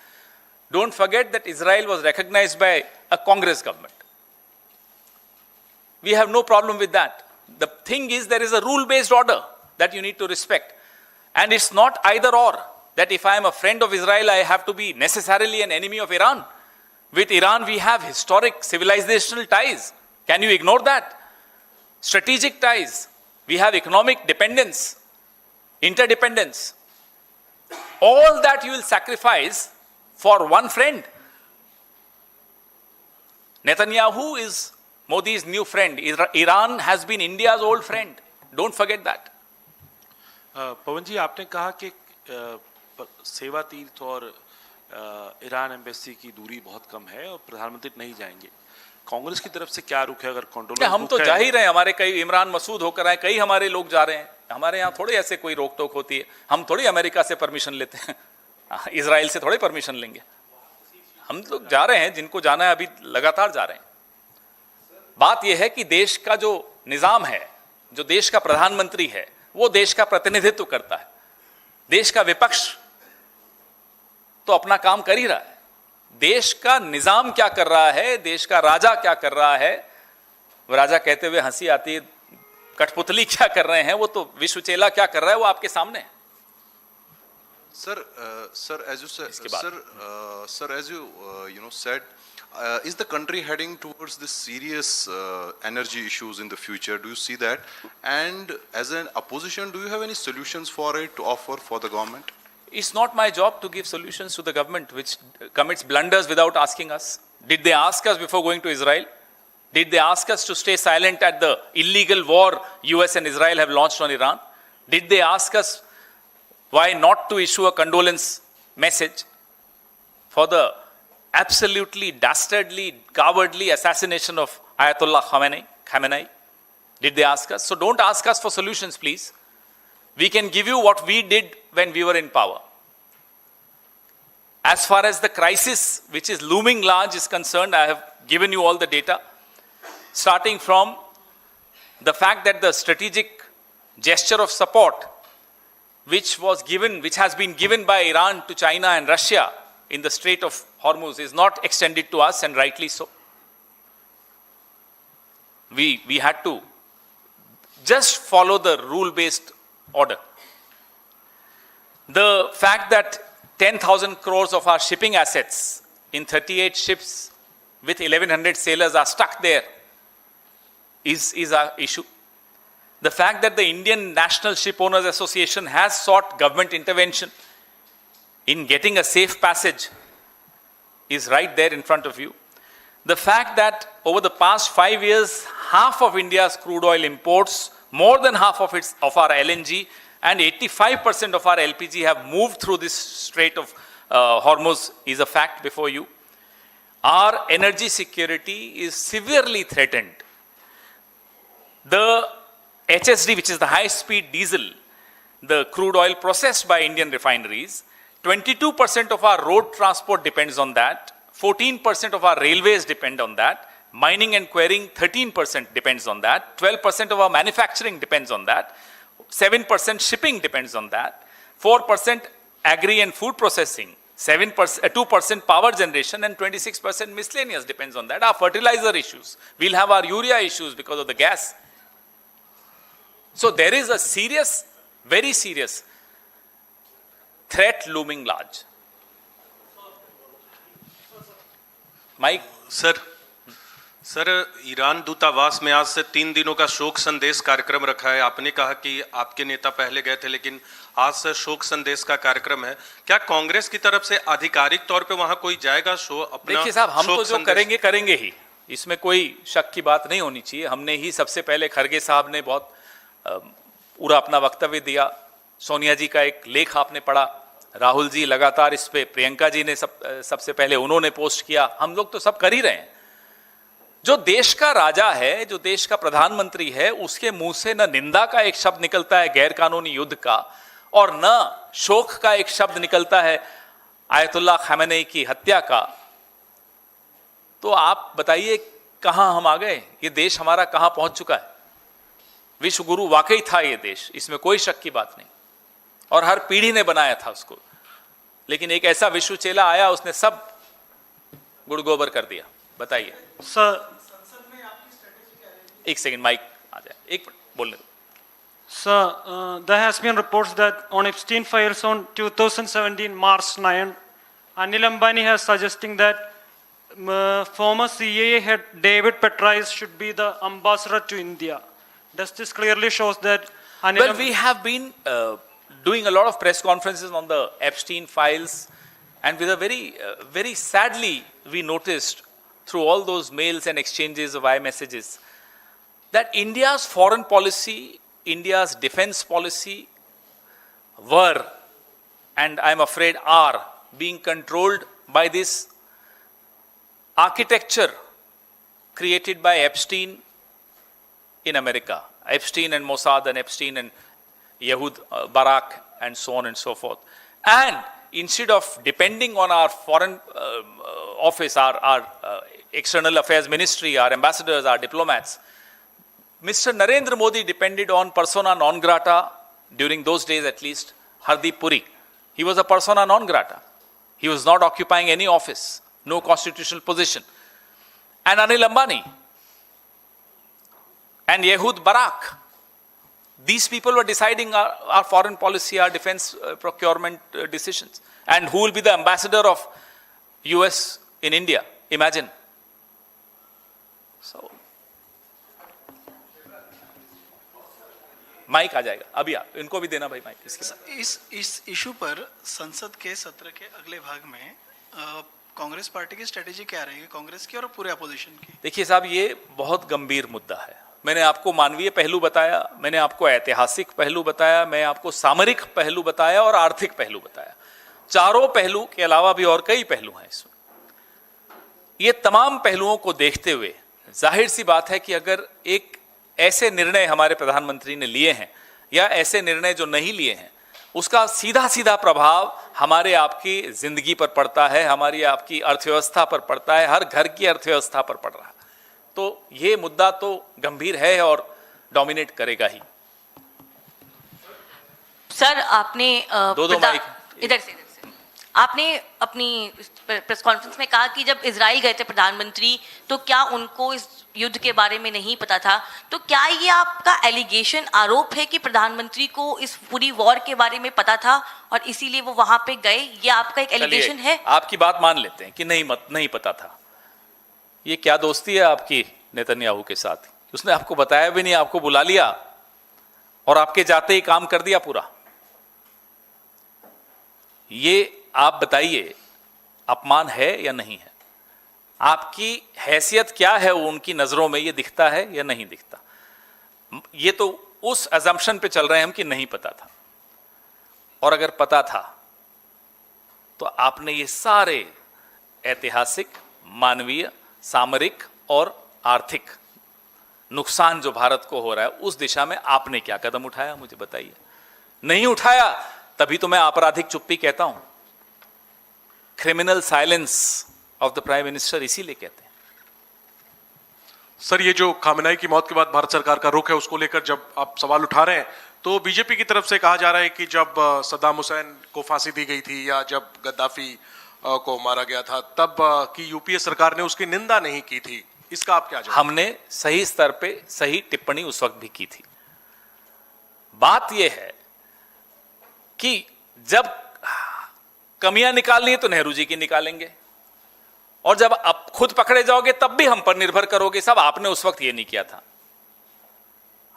Don't forget that Israel was recognized by a Congress government. We have no problem with that. The thing is, there is a rule-based order that you need to respect. And it's not either or, that if I am a friend of Israel, I have to be necessarily an enemy of Iran. With Iran, we have historic civilizational ties. Can you ignore that? Strategic ties. We have economic dependence, interdependence. All that you will sacrifice for one friend. Netanyahu is Modi's new friend. Iran has been India's old friend. Don't forget that. पवन जी, आपने कहा कि सेवा तीर्थ और ईरान एम्बेसी की दूरी बहुत कम है और प्रधानमंत्री नहीं जाएंगे. कांग्रेस की तरफ से क्या रुख है? अगर कंट्रोल हम तो जा ही रहे हैं. हमारे कई इमरान मसूद होकर आए, कई हमारे लोग जा रहे हैं. हमारे यहाँ थोड़े ऐसे कोई रोक टोक होती है. हम थोड़ी अमेरिका से परमिशन लेते हैं, इजराइल से थोड़े परमिशन लेंगे. हम लोग जा रहे हैं, जिनको जाना है अभी लगातार जा रहे हैं. बात यह है कि देश का जो निजाम है, जो देश का प्रधानमंत्री है, वो देश का प्रतिनिधित्व करता है. देश का विपक्ष तो अपना काम कर ही रहा है. देश का निजाम क्या कर रहा है, देश का राजा क्या कर रहा है, राजा कहते हुए हंसी आती है, कठपुतली क्या कर रहे हैं, वो तो विश्वचेला क्या कर रहा है, वो आपके सामने है. Sir, as you said, sir, as you said, is the country heading towards this serious energy issues in the future? Do you see that? And as an opposition, do you have any solutions for it to offer for the government? It's not my job to give solutions to the government which commits blunders without asking us. Did they ask us before going to Israel? Did they ask us to stay silent at the illegal war US and Israel have launched on Iran? Did they ask us why not to issue a condolence message for the absolutely dastardly, cowardly assassination of Ayatollah Khamenei? Did they ask us? So don't ask us for solutions, please. We can give you what we did when we were in power. As far as the crisis which is looming large is concerned, I have given you all the data, starting from the fact that the strategic gesture of support which has been given by Iran to China and Russia in the Strait of Hormuz is not extended to us, and rightly so. We had to just follow the rule-based order. The fact that 10,000 crores of our shipping assets in 38 ships with 1,100 sailors are stuck there is our issue. The fact that the Indian National Ship Owners Association has sought government intervention in getting a safe passage is right there in front of you. The fact that over the past 5 years, half of India's crude oil imports, more than half of our LNG, and 85% of our LPG have moved through this Strait of Hormuz is a fact before you. Our energy security is severely threatened. The HSD, which is the high-speed diesel, the crude oil processed by Indian refineries, 22% of our road transport depends on that, 14% of our railways depend on that, mining and quarrying 13% depends on that, 12% of our manufacturing depends on that, 7% shipping depends on that, 4% agri and food processing, 2% power generation, and 26% miscellaneous depends on that. Our fertilizer issues, we'll have our urea issues because of the gas. So there is a serious, very serious threat looming large. Mike? Sir Iran दूतावास में आज से 3 दिनों का शोक संदेश कार्यक्रम रखा है। आपने कहा कि आपके नेता पहले गए थे, लेकिन आज से शोक संदेश का कार्यक्रम है। क्या कांग्रेस की तरफ से आधिकारिक तौर पे वहां कोई जाएगा शो अपना? देखिए साहब, हम तो जो करेंगे करेंगे ही, इसमें कोई शक की बात नहीं होनी चाहिए। हमने ही सबसे पहले, खड़गे साहब ने बहुत पूरा अपना वक्तव्य दिया, सोनिया जी का एक लेख आपने पढ़ा, राहुल जी लगातार इस पे, प्रियंका जी ने सबसे पहले उन्होंने पोस्ट किया, हम लोग तो सब कर ही रहे हैं। जो देश का राजा है, जो देश का प्रधानमंत्री है, उसके मुंह से न निंदा का एक शब्द निकलता है गैर कानूनी युद्ध का, और न शोक का एक शब्द निकलता है आयतुल्लाह खamenei की हत्या का। तो आप बताइए कहां हम आ गए? ये देश हमारा कहां पहुंच चुका है? विश्व गुरु वाकई था ये देश, इसमें कोई शक की बात नहीं, और हर पीढ़ी ने बनाया था उसको, लेकिन एक ऐसा विश्व चेला आया, उसने सब गुड़ गोबर कर दिया। बताइए सर। एक सेकंड, माइक आ जाए, एक बोलने दो। Sir, there has been reports that on Epstein files on 2017 March 9, Anil Ambani has suggesting that former CIA head David Petraeus should be the ambassador to India. Does this clearly shows that Anil? Well, we have been doing a lot of press conferences on the Epstein files, and with a very sadly, we noticed through all those mails and exchanges of iMessages that India's foreign policy, India's defense policy were, and I'm afraid are, being controlled by this architecture created by Epstein in America. Epstein and Mossad, and Epstein and Ehud Barak, and so on and so forth. And instead of depending on our foreign office, our external affairs ministry, our ambassadors, our diplomats, Mr. Narendra Modi depended on persona non grata, during those days at least, Hardeep Puri. He was a persona non grata. He was not occupying any office, no constitutional position. And Anil Ambani and Ehud Barak, these people were deciding our foreign policy, our defense procurement decisions. And who will be the ambassador of US in India? Imagine. So, mike आ जाएगा अभी, आप इनको भी देना भाई माइक। इस इशू पर संसद के सत्र के अगले भाग में कांग्रेस पार्टी की स्ट्रेटेजी क्या रहेगी, कांग्रेस की और पूरे अपोजिशन की? देखिए साहब, ये बहुत गंभीर मुद्दा है। मैंने आपको मानवीय पहलू बताया, मैंने आपको ऐतिहासिक पहलू बताया, मैं आपको सामरिक पहलू बताया और आर्थिक पहलू बताया। चारों पहलू के अलावा भी और कई पहलू हैं इसमें। ये तमाम पहलुओं को देखते हुए जाहिर सी बात है कि अगर एक ऐसे निर्णय हमारे प्रधानमंत्री ने लिए हैं, या ऐसे निर्णय जो नहीं लिए हैं, उसका सीधा सीधा प्रभाव हमारे आपकी जिंदगी पर पड़ता है, हमारी आपकी अर्थव्यवस्था पर पड़ता है, हर घर की अर्थव्यवस्था पर पड़ रहा है। तो ये मुद्दा तो गंभीर है और डोमिनेट करेगा ही। सर, आपने दो माइक इधर से आपने अपनी प्रेस कॉन्फ्रेंस में कहा कि जब इजराइल गए थे प्रधानमंत्री, तो क्या उनको इस युद्ध के बारे में नहीं पता था? तो क्या ये आपका एलिगेशन, आरोप है कि प्रधानमंत्री को इस पूरी वॉर के बारे में पता था और इसीलिए वो वहां पे गए? ये आपका एक एलिगेशन है? आपकी बात मान लेते हैं कि नहीं पता था। ये क्या दोस्ती है आपकी नेतन्याहू के साथ? उसने आपको बताया भी नहीं, आपको बुला लिया और आपके जाते ही काम कर दिया पूरा। ये आप बताइए, अपमान है या नहीं है? आपकी हैसियत क्या है उनकी नजरों में, ये दिखता है या नहीं दिखता? ये तो उस अजम्पशन पे चल रहे हैं हम कि नहीं पता था, और अगर पता था तो आपने ये सारे ऐतिहासिक, मानवीय, सामरिक और आर्थिक नुकसान जो भारत को हो रहा है उस दिशा में आपने क्या कदम उठाया, मुझे बताइए। नहीं उठाया, तभी तो मैं आपराधिक चुप्पी कहता हूं, criminal silence of the prime minister इसीलिए कहते हैं। सर, ये जो खामेनेई की मौत के बाद भारत सरकार का रुख है, उसको लेकर जब आप सवाल उठा रहे हैं, तो बीजेपी की तरफ से कहा जा रहा है कि जब सद्दाम हुसैन को फांसी दी गई थी या जब गद्दाफी को मारा गया था, तब की यूपीए सरकार ने उसकी निंदा नहीं की थी। इसका आप क्या जवाब? हमने सही स्तर पे सही टिप्पणी उस वक्त भी की थी। बात यह है कि जब कमियां निकालनी है तो नेहरू जी की निकालेंगे, और जब आप खुद पकड़े जाओगे तब भी हम पर निर्भर करोगे। साहब, आपने उस वक्त ये नहीं किया था।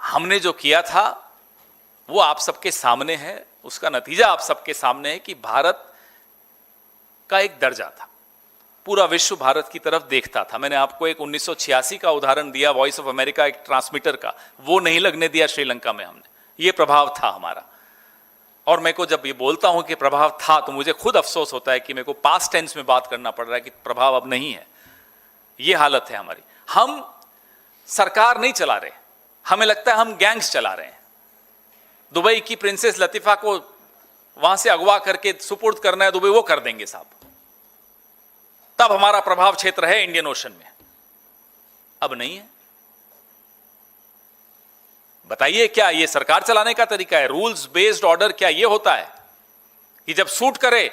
हमने जो किया था वो आप सबके सामने है, उसका नतीजा आप सबके सामने है कि भारत का एक दर्जा था, पूरा विश्व भारत की तरफ देखता था। मैंने आपको एक 1986 का उदाहरण दिया, वॉइस ऑफ अमेरिका एक ट्रांसमीटर का, वो नहीं लगने दिया श्रीलंका में हमने, ये प्रभाव था हमारा। और मैं को जब ये बोलता हूं कि प्रभाव था तो मुझे खुद अफसोस होता है कि मेरे को पास्ट टेंस में बात करना पड़ रहा है कि प्रभाव अब नहीं है। ये हालत है हमारी। हम सरकार नहीं चला रहे, हमें लगता है हम गैंग्स चला रहे हैं। दुबई की प्रिंसेस लतीफा को वहां से अगवा करके सुपुर्द करना है दुबई, वो कर देंगे साहब, तब हमारा प्रभाव क्षेत्र है इंडियन ओशन में। अब नहीं है। बताइए, क्या ये सरकार चलाने का तरीका है? रूल्स बेस्ड ऑर्डर क्या ये होता है कि जब सूट करे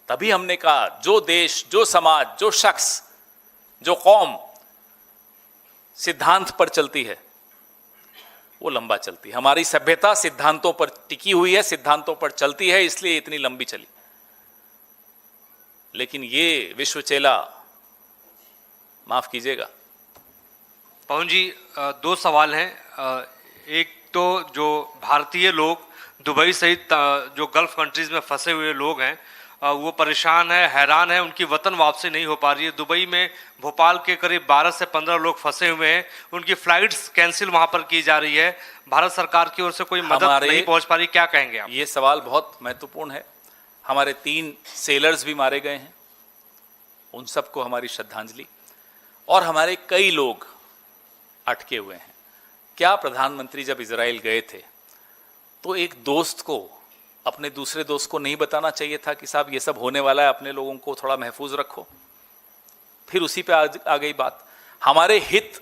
तभी? हमने कहा जो देश, जो समाज, जो शख्स, जो कौम सिद्धांत पर चलती है वो लंबा चलती है। हमारी सभ्यता सिद्धांतों पर टिकी हुई है, सिद्धांतों पर चलती है, इसलिए इतनी लंबी चली। लेकिन ये विश्व चेला, माफ कीजिएगा। पवन जी, दो सवाल हैं। एक तो जो भारतीय लोग दुबई सहित जो गल्फ कंट्रीज में फंसे हुए लोग हैं वो परेशान है, हैरान है, उनकी वतन वापसी नहीं हो पा रही है। दुबई में भोपाल के करीब 12 से 15 लोग फंसे हुए हैं, उनकी फ्लाइट्स कैंसिल वहां पर की जा रही है, भारत सरकार की ओर से कोई मदद नहीं पहुंच पा रही, क्या कहेंगे आप? ये सवाल बहुत महत्वपूर्ण है। हमारे 3 सेलर्स भी मारे गए हैं, उन सबको हमारी श्रद्धांजलि। और हमारे कई लोग अटके हुए हैं। क्या प्रधानमंत्री जब इजराइल गए थे तो एक दोस्त को, अपने दूसरे दोस्त को नहीं बताना चाहिए था कि साहब ये सब होने वाला है, अपने लोगों को थोड़ा महफूज रखो? फिर उसी पे आ गई बात। हमारे हित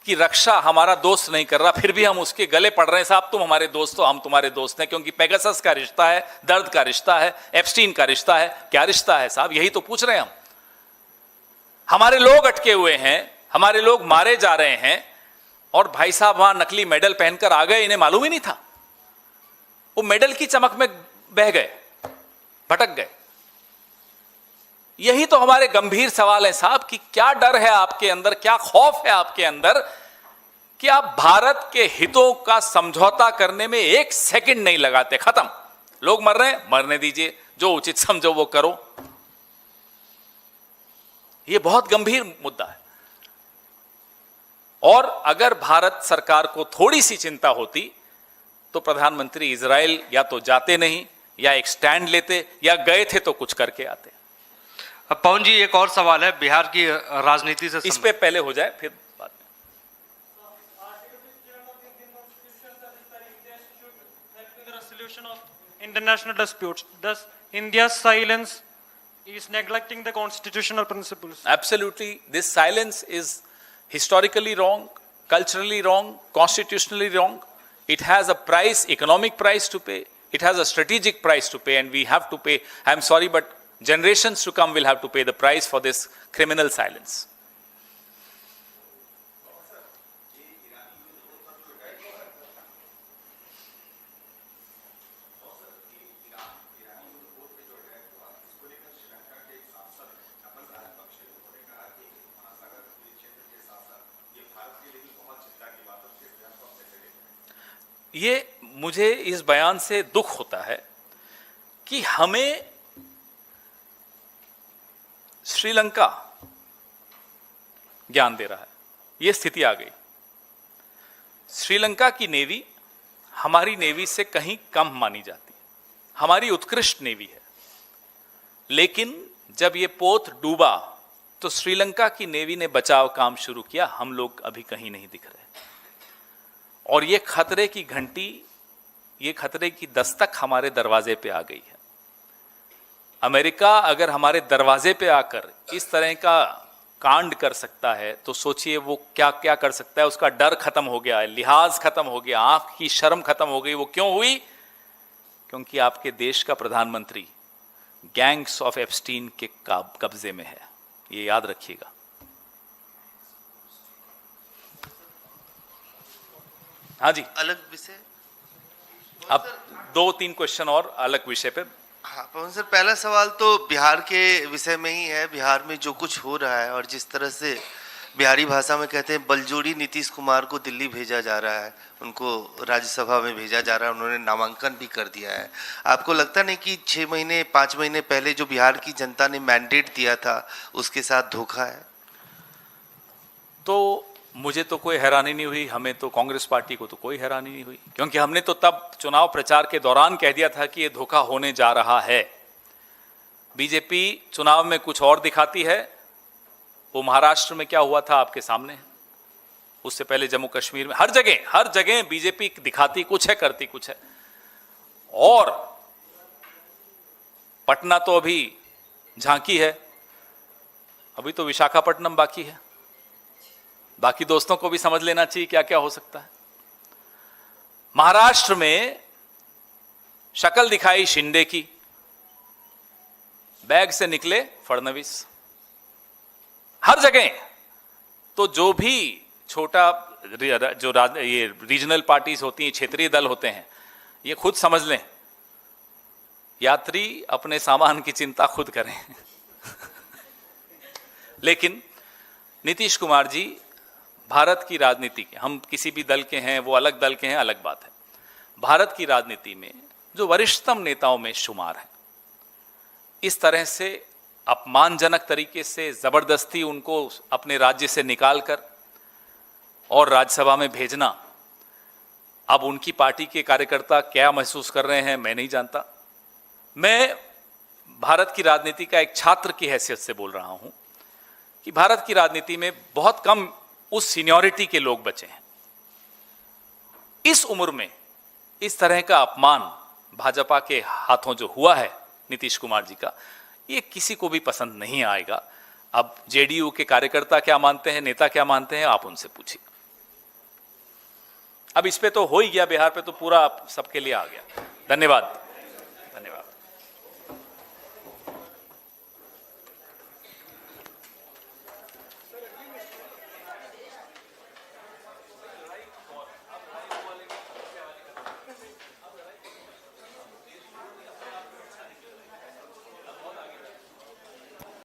की रक्षा हमारा दोस्त नहीं कर रहा, फिर भी हम उसके गले पड़ रहे हैं, साहब तुम हमारे दोस्त हो, हम तुम्हारे दोस्त हैं, क्योंकि पेगासस का रिश्ता है, दर्द का रिश्ता है, एप्स्टीन का रिश्ता है। क्या रिश्ता है साहब? यही तो पूछ रहे हैं हम। हमारे लोग अटके हुए हैं, हमारे लोग मारे जा रहे हैं, और भाई साहब वहां नकली मेडल पहनकर आ गए, इन्हें मालूम ही नहीं था। वो मेडल की चमक में बह गए, भटक गए। यही तो हमारे गंभीर सवाल है साहब कि क्या डर है आपके अंदर, क्या खौफ है आपके अंदर कि आप भारत के हितों का समझौता करने में 1 सेकंड नहीं लगाते। खत्म, लोग मर रहे हैं, मरने दीजिए, जो उचित समझो वो करो। यह बहुत गंभीर मुद्दा है। और अगर भारत सरकार को थोड़ी सी चिंता होती तो प्रधानमंत्री इजराइल या तो जाते नहीं, या एक स्टैंड लेते, या गए थे तो कुछ करके आते। पवन जी, एक और सवाल है बिहार की राजनीति से, इस पे पहले हो जाए फिर बाद में। International disputes. Thus, India's silence is neglecting the constitutional principles. Absolutely, this silence is historically wrong, culturally wrong, constitutionally wrong. It has a price, economic price to pay. It has a strategic price to pay, and we have to pay. I'm sorry, but generations to come will have to pay the price for this criminal silence. ये मुझे इस बयान से दुख होता है कि हमें श्रीलंका ज्ञान दे रहा है। ये स्थिति आ गई। श्रीलंका की नेवी हमारी नेवी से कहीं कम मानी जाती है, हमारी उत्कृष्ट नेवी है। लेकिन जब ये पोत डूबा तो श्रीलंका की नेवी ने बचाव काम शुरू किया, हम लोग अभी कहीं नहीं दिख रहे। और ये खतरे की घंटी, ये खतरे की दस्तक हमारे दरवाजे पे आ गई है। अमेरिका अगर हमारे दरवाजे पे आकर इस तरह का कांड कर सकता है तो सोचिए वो क्या क्या कर सकता है। उसका डर खत्म हो गया है, लिहाज खत्म हो गया, आंख की शर्म खत्म हो गई। वो क्यों हुई? क्योंकि आपके देश का प्रधानमंत्री गैंग्स ऑफ एप्स्टीन के कब्जे में है, ये याद रखिएगा। हाँ जी, अलग विषय। अब 2-3 क्वेश्चन और अलग विषय पे। हाँ पवन सर, पहला सवाल तो बिहार के विषय में ही है। बिहार में जो कुछ हो रहा है और जिस तरह से बिहारी भाषा में कहते हैं बलजोड़ी नीतीश कुमार को दिल्ली भेजा जा रहा है, उनको राज्यसभा में भेजा जा रहा है, उन्होंने नामांकन भी कर दिया है। आपको लगता नहीं कि 6 महीने 5 महीने पहले जो बिहार की जनता ने मैंडेट दिया था उसके साथ धोखा है? तो मुझे तो कोई हैरानी नहीं हुई, हमें तो कांग्रेस पार्टी को तो कोई हैरानी नहीं हुई, क्योंकि हमने तो तब चुनाव प्रचार के दौरान कह दिया था कि ये धोखा होने जा रहा है। बीजेपी चुनाव में कुछ और दिखाती है। वो महाराष्ट्र में क्या हुआ था आपके सामने, उससे पहले जम्मू कश्मीर में, हर जगह बीजेपी दिखाती कुछ है, करती कुछ है। और पटना तो अभी झांकी है, अभी तो विशाखापट्टनम बाकी है। बाकी दोस्तों को भी समझ लेना चाहिए क्या क्या हो सकता है। महाराष्ट्र में शक्ल दिखाई शिंदे की, बैग से निकले फडणवीस। हर जगह तो जो भी छोटा ये रीजनल पार्टीज होती हैं, क्षेत्रीय दल होते हैं, ये खुद समझ लें, यात्री अपने सामान की चिंता खुद करें। लेकिन नीतीश कुमार जी भारत की राजनीति के, हम किसी भी दल के हैं, वो अलग दल के हैं, अलग बात है, भारत की राजनीति में जो वरिष्ठतम नेताओं में शुमार है, इस तरह से अपमानजनक तरीके से जबरदस्ती उनको अपने राज्य से निकालकर और राज्यसभा में भेजना, अब उनकी पार्टी के कार्यकर्ता क्या महसूस कर रहे हैं मैं नहीं जानता। मैं भारत की राजनीति का एक छात्र की हैसियत से बोल रहा हूं कि भारत की राजनीति में बहुत कम उस सीनियरिटी के लोग बचे हैं। इस उम्र में इस तरह का अपमान भाजपा के हाथों जो हुआ है नीतीश कुमार जी का, ये किसी को भी पसंद नहीं आएगा। अब जेडीयू के कार्यकर्ता क्या मानते हैं, नेता क्या मानते हैं, आप उनसे पूछिए। अब इस पे तो हो ही गया, बिहार पे तो पूरा सबके लिए आ गया। धन्यवाद।